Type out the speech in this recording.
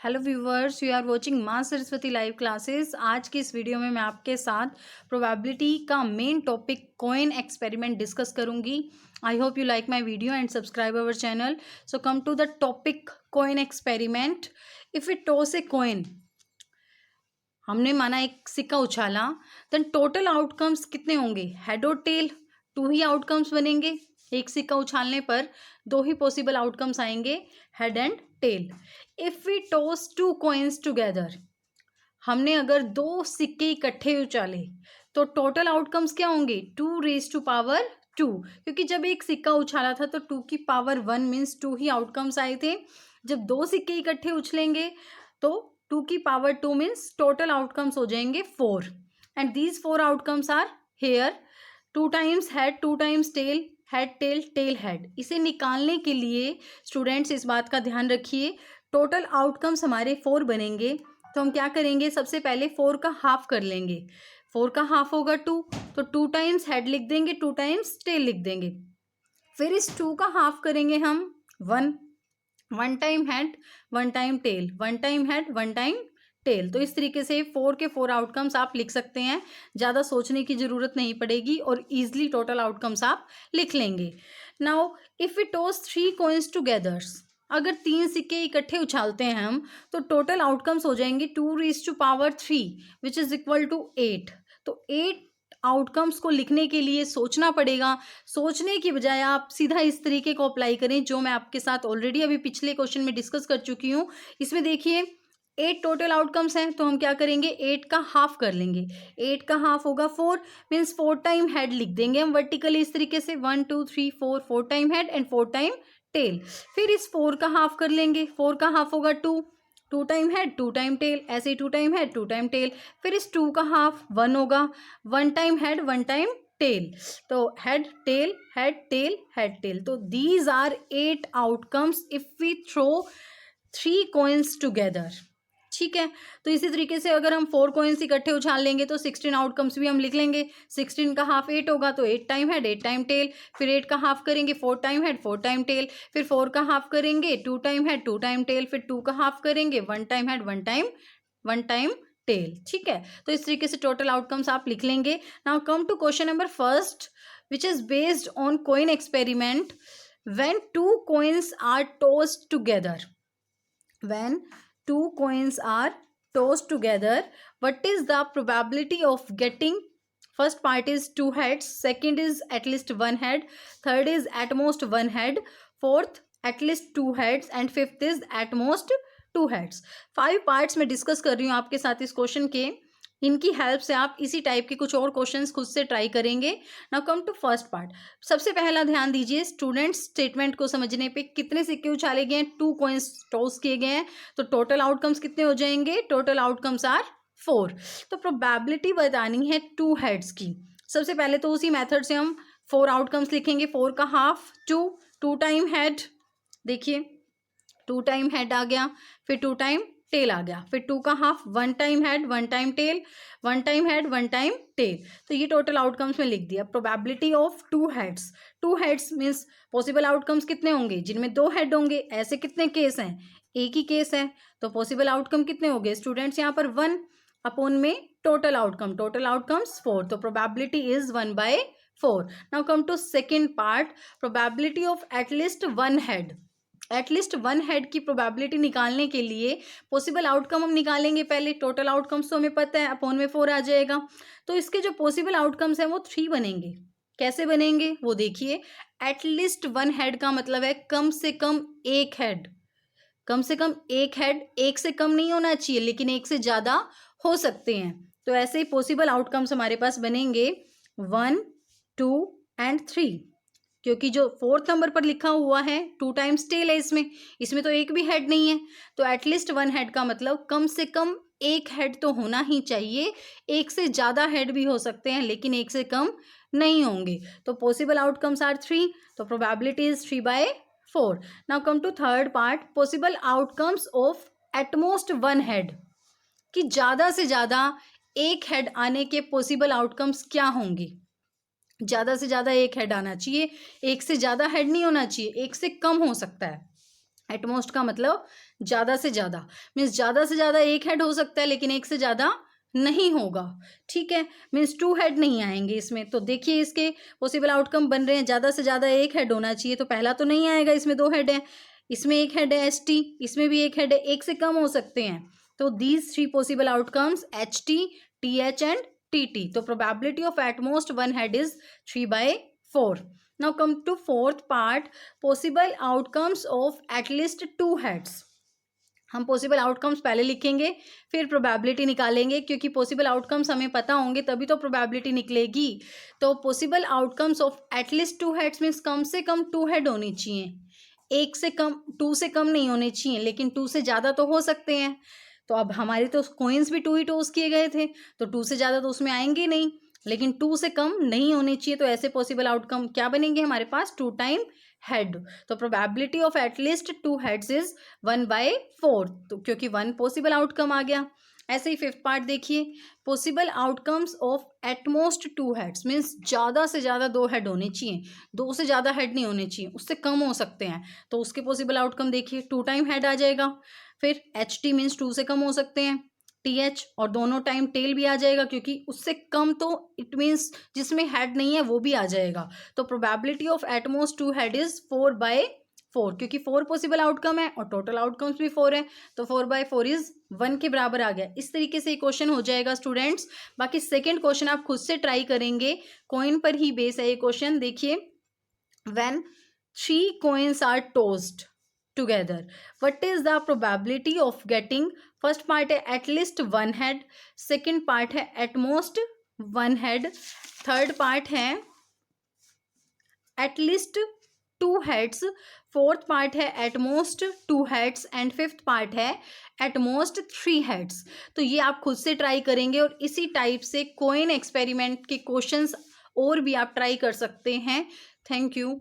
Hello viewers, you are watching मां Saraswati live classes. आज की इस वीडियो में मैं आपके साथ प्रोबेबिलिटी का main topic coin experiment discuss करूंगी। I hope you like my video and subscribe our channel. So come to the topic coin experiment. If we toss a coin, हमने माना एक सिक्का उछाला, देन टोटल आउटकम्स कितने होंगे? Head और tell, to he outcomes बनेंगे। एक सिक्का उछालने पर दो ही पॉसिबल आउटकम्स आएंगे, head and tail. If we toss two coins together, हमने अगर दो सिक्के इकट्ठे उछाले तो टोटल आउटकम्स क्या होंगे? 2 raised to power 2, क्योंकि जब एक सिक्का उछाला था तो 2 की पावर 1 मीन्स 2 ही आउटकम्स आए थे। जब दो सिक्के इकट्ठे उछलेंगे तो 2 की पावर 2 मीन्स टोटल आउटकम्स हो जाएंगे 4, and these 4 outcomes are here 2 times head, 2 times tail, head tail, tail head. इसे निकालने के लिए स्टूडेंट्स इस बात का ध्यान रखिए, टोटल आउटकम्स हमारे 4 बनेंगे। तो हम क्या करेंगे? सबसे पहले 4 का हाफ कर लेंगे। 4 का हाफ होगा 2, तो 2 टाइम्स हेड लिख देंगे, 2 टाइम्स टेल लिख देंगे। फिर इस 2 का हाफ करेंगे हम 1, 1 time head, 1 time tail, 1 time head, 1 time tail. तो इस तरीके से 4 के 4 आउटकम्स आप लिख सकते हैं, ज़्यादा सोचने की ज़रूरत नहीं पड़ेगी और ईजिली टोटल आउटकम्स आप लिख लेंगे। Now if we toss 3 coins togethers, अगर 3 सिक्के इकट्ठे उछालते हैं हम तो टोटल आउटकम्स हो जाएंगे 2 raised to power 3 which is equal to 8। तो 8 आउटकम्स को लिखने के लिए सोचना पड़ेगा। सोचने की बजाय आप सीधा इस तरीके को अप्लाई करें जो मैं आपके साथ ऑलरेडी अभी पिछले क्वेश्चन में डिस्कस कर चुकी हूँ। इसमें देखिए 8 टोटल आउटकम्स हैं, तो हम क्या करेंगे? 8 का हाफ कर लेंगे। 8 का हाफ होगा 4 मीन्स 4 टाइम हेड लिख देंगे हम वर्टिकली इस तरीके से, 1 2 3 4, 4 time head and 4 time tail. फिर इस 4 का हाफ कर लेंगे। 4 का हाफ होगा 2, 2 टाइम हेड, 2 टाइम टेल, ऐसे ही 2 टाइम हेड, 2 टाइम टेल। फिर इस 2 का हाफ 1 होगा, 1 टाइम हेड, 1 टाइम टेल। तो head tail, head tail, head tail. तो these are 8 outcomes if we throw 3 coins together. ठीक है, तो इसी तरीके से अगर हम 4 कॉइन्स इकट्ठे उछाल लेंगे तो 16 आउटकम्स भी हम लिख लेंगे। 16 का हाफ 8 होगा, तो 8 टाइम हेड, 8 टाइम टेल। फिर 8 का हाफ करेंगे 4 टाइम हेड, 4 टाइम टेल। फिर 4 का हाफ करेंगे 2 टाइम हेड, 2 टाइम टेल। फिर 2 का हाफ करेंगे 1 टाइम हेड, 1 टाइम टेल। ठीक है, तो इस तरीके से टोटल आउटकम्स आप लिख लेंगे। Now come to question number first which is based on coin experiment. When 2 coins are tossed together, when 2 coins are tossed together, what is the probability of getting? First part is 2 heads, second is at least 1 head, third is at most 1 head, fourth at least 2 heads and fifth is at most 2 heads। 5 parts में discuss कर रही हूँ आपके साथ इस question के। इनकी help से आप इसी टाइप के कुछ और क्वेश्चंस खुद से ट्राई करेंगे। Now come to first part. सबसे पहला ध्यान दीजिए, स्टूडेंट्स स्टेटमेंट को समझने पे, कितने सिक्के उछाले गए हैं? 2 कॉइन्स टॉस किए गए हैं, तो टोटल आउटकम्स कितने हो जाएंगे? Total outcomes are 4। तो प्रोबेबिलिटी बतानी है 2 हेड्स की। सबसे पहले तो उसी मेथड से हम 4 आउटकम्स लिखेंगे। 4 का हाफ 2, 2 टाइम हेड, देखिए 2 टाइम हेड आ गया, फिर 2 टाइम टेल आ गया, फिर 2 का half 1 time head, 1 time tail, 1 time head, 1 time tail. तो ये टोटल आउटकम्स में लिख दिया। Probability of 2 heads, 2 heads means possible outcomes कितने होंगे? जिनमें 2 हेड होंगे। ऐसे कितने केस हैं? एक ही केस है, तो पॉसिबल आउटकम कितने हो गए स्टूडेंट्स? यहाँ पर 1 अपॉन में टोटल आउटकम, टोटल आउटकम्स 4, तो probability is 1/4। Now come to second part, probability of at least 1 head. At least 1 head की प्रोबेबिलिटी निकालने के लिए पॉसिबल आउटकम हम निकालेंगे पहले। टोटल आउटकम्स तो हमें पता है, अपॉन में 4 आ जाएगा। तो इसके जो पॉसिबल आउटकम्स हैं वो 3 बनेंगे। कैसे बनेंगे वो देखिए। एटलीस्ट 1 हेड का मतलब है कम से कम एक हेड, कम से कम एक हेड, एक से कम नहीं होना चाहिए लेकिन एक से ज़्यादा हो सकते हैं। तो ऐसे ही पॉसिबल आउटकम्स हमारे पास बनेंगे 1 2 एंड 3, क्योंकि जो 4th नंबर पर लिखा हुआ है 2 टाइम्स टेल है, इसमें तो एक भी हेड नहीं है। तो एटलीस्ट 1 हेड का मतलब कम से कम एक हेड तो होना ही चाहिए। एक से ज़्यादा हेड भी हो सकते हैं लेकिन एक से कम नहीं होंगे। तो पॉसिबल आउटकम्स आर 3, तो probability is 3/4। Now come to third part, possible outcomes of at most 1 head, कि ज़्यादा से ज़्यादा एक हेड आने के पॉसिबल आउटकम्स क्या होंगे? ज़्यादा से ज़्यादा एक हेड आना चाहिए, एक से ज़्यादा हेड नहीं होना चाहिए, एक से कम हो सकता है। एटमोस्ट का मतलब ज़्यादा से ज़्यादा, मीन्स ज़्यादा से ज़्यादा एक हेड हो सकता है लेकिन एक से ज़्यादा नहीं होगा, ठीक है। मीन्स 2 हेड नहीं आएंगे इसमें। तो देखिए इसके पॉसिबल आउटकम बन रहे हैं, ज़्यादा से ज़्यादा एक हेड होना चाहिए, तो पहला तो नहीं आएगा, इसमें 2 हेड हैं, इसमें एक हेड है ST, इसमें भी एक हेड है, एक से कम हो सकते हैं। तो these 3 possible outcomes HT, TH and TT। तो probability of at most 1 head is 3/4। Now come to fourth part, possible outcomes of at least 2 heads। हम पॉसिबल आउटकम्स पहले लिखेंगे फिर प्रोबेबिलिटी निकालेंगे, क्योंकि पॉसिबल आउटकम्स हमें पता होंगे तभी तो प्रोबेबिलिटी निकलेगी। तो possible outcomes of at least 2 heads means कम से कम 2 हेड होनी चाहिए, एक से कम 2 से कम नहीं होने चाहिए, लेकिन 2 से ज़्यादा तो हो सकते हैं। तो अब हमारे तो कॉइन्स भी 2 ही टॉस किए गए थे, तो 2 से ज़्यादा तो उसमें आएंगे नहीं, लेकिन 2 से कम नहीं होने चाहिए। तो ऐसे पॉसिबल आउटकम क्या बनेंगे हमारे पास, 2 टाइम हेड। तो probability of at least 2 heads is 1/4, तो क्योंकि 1 पॉसिबल आउटकम आ गया। ऐसे ही फिफ्थ पार्ट देखिए, possible outcomes of at most 2 heads means ज़्यादा से ज़्यादा 2 हेड होने चाहिए, 2 से ज़्यादा हेड नहीं होने चाहिए, उससे कम हो सकते हैं। तो उसके पॉसिबल आउटकम देखिए, 2 टाइम हेड आ जाएगा। फिर HT मीन्स 2 से कम हो सकते हैं, TH और दोनों टाइम टेल भी आ जाएगा, क्योंकि उससे कम तो इट मीन्स जिसमें हेड नहीं है वो भी आ जाएगा। तो probability of at most 2 head is 4/4, क्योंकि 4 पॉसिबल आउटकम है और टोटल आउटकम्स भी 4 है, तो 4/4 इज 1 के बराबर आ गया। इस तरीके से क्वेश्चन हो जाएगा स्टूडेंट्स। बाकी सेकेंड क्वेश्चन आप खुद से ट्राई करेंगे, कॉइन पर ही बेस है ये क्वेश्चन। देखिए, when 3 coins are tossed together, what is the probability of getting, first part है at least 1 head, second part है at most 1 head, third part है at least 2 heads, fourth part है at most 2 heads and fifth part है at most 3 heads। तो ये आप खुद से ट्राई करेंगे और इसी टाइप से कोइन एक्सपेरिमेंट के क्वेश्चंस और भी आप ट्राई कर सकते हैं। Thank you.